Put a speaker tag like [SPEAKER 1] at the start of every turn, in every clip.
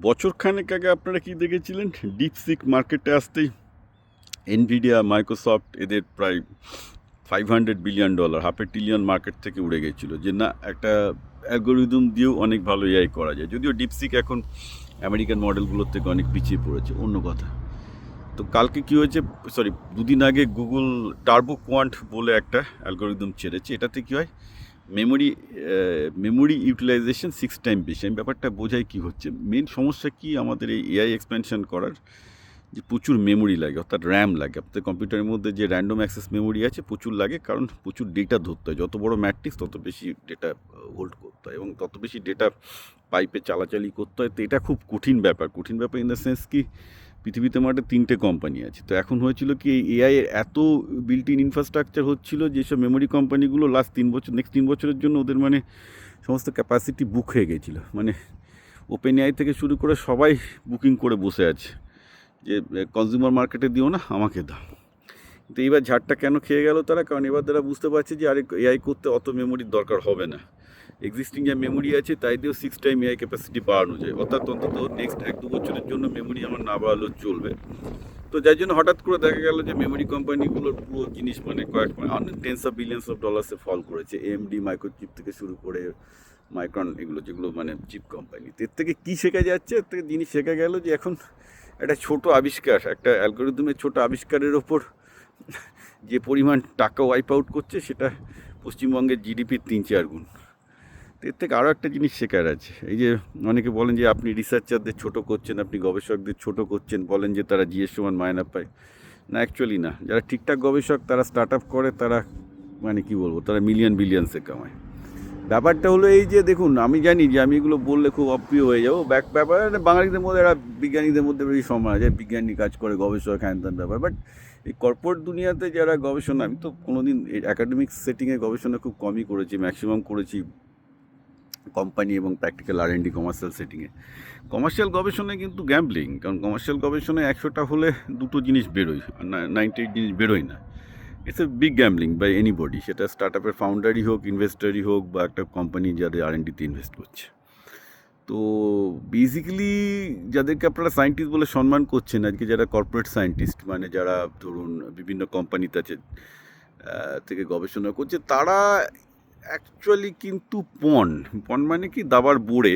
[SPEAKER 1] বছরখানেক আগে আপনারা কি দেখেছিলেন? ডিপসিক মার্কেটে আসতেই এনভিডিয়া, মাইক্রোসফট এদের প্রায় $500 বিলিয়ন, $500 বিলিয়ন মার্কেট থেকে উড়ে গেছিলো। যে না, একটা অ্যালগোরিদম দিয়েও অনেক ভালো এআই করা যায়। যদিও ডিপসিক এখন আমেরিকান মডেলগুলোর থেকে অনেক পিছিয়ে পড়েছে, অন্য কথা। তো কালকে কী হয়েছে, সরি, দুদিন আগে গুগল টার্বো কোয়ান্ট বলে একটা অ্যালগোরিদম ছেড়েছে। এটাতে কী হয়, মেমোরি ইউটিলাইজেশন 6 টাইম বেশি। আমি ব্যাপারটা বোঝাই কী হচ্ছে। মেন সমস্যা কি আমাদের এই এআই এক্সপেনশন করার, যে প্রচুর মেমোরি লাগে, অর্থাৎ র্যাম লাগে। আপনাদের কম্পিউটারের মধ্যে যে র্যান্ডম অ্যাক্সেস মেমোরি আছে প্রচুর লাগে, কারণ প্রচুর ডেটা ধরতে হয়। যত বড় ম্যাট্রিক্স তত বেশি ডেটা হোল্ড করতে হয় এবং তত বেশি ডেটা পাইপে চালাচালি করতে হয়। তো এটা খুব কঠিন ব্যাপার ইন দ্য সেন্স কি, পৃথিবীতে মাঠে 3টে কোম্পানি আছে। তো এখন হয়েছিল কি, এই এআই এর এত বিল্ট ইন ইনফ্রাস্ট্রাকচার হচ্ছিল, যেসব মেমোরি কোম্পানিগুলো নেক্সট 3 বছরের জন্য ওদের মানে সমস্ত ক্যাপাসিটি বুক হয়ে গেছিলো। মানে ওপেন এআই থেকে শুরু করে সবাই বুকিং করে বসে আছে যে কনজিউমার মার্কেটে দিও না, আমাকে দাও। কিন্তু এইবার ঝাড়টা কেন খেয়ে গেল তারা? কারণ এবার তারা বুঝতে পারছে যে আরে এআই করতে অত মেমোরির দরকার হবে না। এক্সিস্টিং যে মেমোরি আছে তাই দিয়েও 6 টাইম এআই ক্যাপাসিটি বাড়ানো যায়। অর্থাৎ অন্তত নেক্সট 1-2 বছরের জন্য মেমোরি আমার না বাড়ালেও চলবে। তো যার জন্য হঠাৎ করে দেখা গেল যে মেমোরি কোম্পানিগুলোর পুরো জিনিস মানে টেন্স অফ বিলিয়ন্স অফ ডলার্সে ফল করেছে। এএমডি, মাইক্রোচিপ থেকে শুরু করে মাইক্রন, এগুলো যেগুলো মানে চিপ কোম্পানি। এর থেকে কী শেখা যাচ্ছে? এর থেকে জিনিস শেখা গেল যে এখন একটা ছোট আবিষ্কার, একটা অ্যালগোরিদমের ছোট আবিষ্কারের ওপর যে পরিমাণ টাকা ওয়াইপ আউট করছে, সেটা পশ্চিমবঙ্গের জিডিপির 3-4 গুণ। এর থেকে আরও একটা জিনিস শেখার আছে। এই যে অনেকে বলেন যে আপনি রিসার্চারদের ছোট করছেন, আপনি গবেষকদের ছোট করছেন, বলেন যে তারা জিএস সমান মায়না পায়। না, অ্যাকচুয়ালি না। যারা ঠিকঠাক গবেষক, তারা স্টার্ট আপ করে, তারা মানে কী বলবো, তারা বিলিয়ন্সে কামায়। ব্যাপারটা হলো এই যে দেখুন, আমি জানি যে আমি এগুলো বললে খুব অপ্রিয় হয়ে যাবো। ব্যাপার বাঙালিদের মধ্যে, একটা বিজ্ঞানীদের মধ্যে বেশি সময় আছে, বিজ্ঞানী কাজ করে, গবেষক, হ্যান ত্যান ব্যাপার। বাট এই কর্পোরেট দুনিয়াতে যারা গবেষণা, আমি তো কোনোদিন একাডেমিক সেটিংয়ে গবেষণা খুব কমই করেছি, ম্যাক্সিমাম করেছি কোম্পানি এবং প্র্যাকটিক্যাল R&D কমার্শিয়াল সেটিংয়ে। কমার্শিয়াল গবেষণায় কিন্তু গ্যাম্বলিং, কারণ কমার্শিয়াল গবেষণায় 100টা হলে 2টো জিনিস বেরোয়, আর 98 জিনিস বেরোয় না। It's a big gambling by anybody, সেটা স্টার্ট আপের ফাউন্ডারই হোক, ইনভেস্টারই হোক, বা একটা কোম্পানি যাদের R&Dতে ইনভেস্ট করছে। তো বেসিক্যালি যাদেরকে আপনারা সায়েন্টিস্ট বলে সম্মান করছেন আজকে, যারা কর্পোরেট সায়েন্টিস্ট, মানে যারা ধরুন বিভিন্ন কোম্পানিতে আছে থেকে গবেষণা করছে, তারা অ্যাকচুয়ালি কিন্তু পণ মানে কি, দাবার বোর্ডে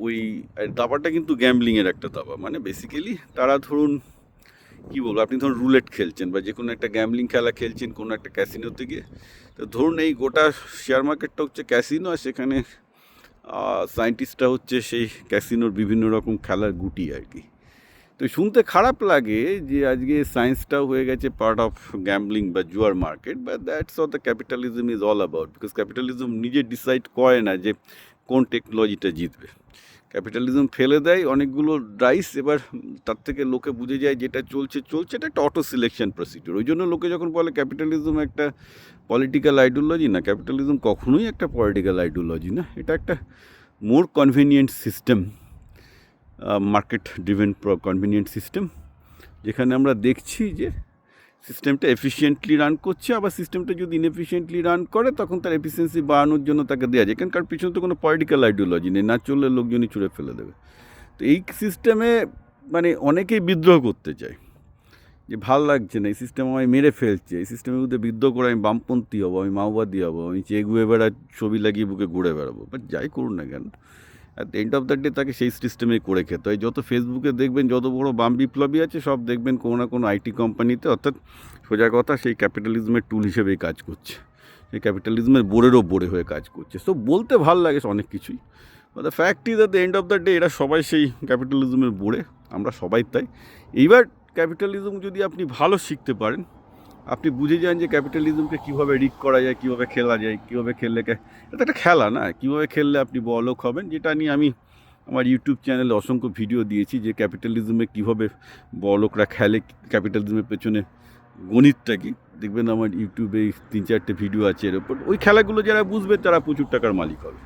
[SPEAKER 1] ওই দাবাটা কিন্তু গ্যাম্বলিংয়ের একটা দাবা। মানে বেসিক্যালি তারা ধরুন কী বলবো, আপনি ধরুন রুলেট খেলছেন বা যে কোনো একটা গ্যাম্বলিং খেলা খেলছেন কোনো একটা ক্যাসিনোতে গিয়ে। তো ধরুন এই গোটা শেয়ার মার্কেটটা হচ্ছে ক্যাসিনো, আর সেখানে সায়েন্টিস্টরা হচ্ছে সেই ক্যাসিনোর বিভিন্ন রকম খেলার গুটি আর কি। তো শুনতে খারাপ লাগে যে আজকে সায়েন্সটাও হয়ে গেছে পার্ট অফ গ্যাম্বলিং বা জুয়ার মার্কেট, বা that's all the capitalism is all about. Because capitalism নিজে ডিসাইড করে না যে কোন টেকনোলজিটা জিতবে। ক্যাপিটালিজম ফেলে দেয় অনেকগুলো ডাইস, এবার তার থেকে লোকে বুঝে যায় যেটা চলছে, এটা একটা অটো সিলেকশন প্রসিডিউর। ওই জন্য লোকে যখন বলে ক্যাপিটালিজম একটা পলিটিক্যাল আইডিওলজি, না, ক্যাপিটালিজম কখনোই একটা পলিটিক্যাল আইডিওলজি না। এটা একটা more convenient system, market driven convenient system, যেখানে আমরা দেখছি যে সিস্টেমটা এফিশিয়েন্টলি রান করছে। আবার সিস্টেমটা যদি ইনএফিশিয়েন্টলি রান করে, তখন তার এফিসিয়েন্সি বাড়ানোর জন্য তাকে দেওয়া যায়। এখানকার পিছনে তো কোনো পলিটিক্যাল আইডিওলজি নেই, না চললে লোকজনই ছুঁড়ে ফেলে দেবে। তো এই সিস্টেমে মানে অনেকেই বিদ্রোহ করতে চায় যে ভাল লাগছে না, এই সিস্টেম আমায় মেরে ফেলছে, এই সিস্টেমের মধ্যে বিদ্রোহ করে আমি বামপন্থী হবো, আমি মাওবাদী হবো, আমি চে গুয়েভারা ছবি লাগিয়ে বুকে ঘুরে বেড়াবো। বাট যাই করুন না কেন, at the end of the day তাকে সেই সিস্টেমেই করে খেতে হয়। যত ফেসবুকে দেখবেন যত বড় বাম বিপ্লবী আছে, সব দেখবেন কোনো না কোনো আইটি কোম্পানিতে, অর্থাৎ সোজা কথা সেই ক্যাপিটালিজমের টুল হিসেবেই কাজ করছে, সেই ক্যাপিটালিজমের বোর্ডেরও বোর্ডে হয়ে কাজ করছে। সো বলতে ভাল লাগে অনেক কিছুই, but the fact is at the end of the day এরা সবাই সেই ক্যাপিটালিজমের বোর্ডে, আমরা সবাই তাই। এইবার ক্যাপিটালিজম যদি আপনি ভালো শিখতে পারেন, আপনি বুঝে যান যে ক্যাপিটালিজমকে কীভাবে রিক করা যায়, কীভাবে খেলা যায়, কীভাবে খেললে, এটা একটা খেলা না, কীভাবে খেললে আপনি বড়লোক হবেন, যেটা নিয়ে আমি আমার ইউটিউব চ্যানেলে অসংখ্য ভিডিও দিয়েছি, যে ক্যাপিটালিজমে কীভাবে বড়লোকরা খেলে, ক্যাপিটালিজমের পেছনে গণিতটা কি, দেখবেন আমার ইউটিউবে 3-4টে ভিডিও আছে এর ওপর। ওই খেলাগুলো যারা বুঝবে তারা প্রচুর টাকার মালিক হবে।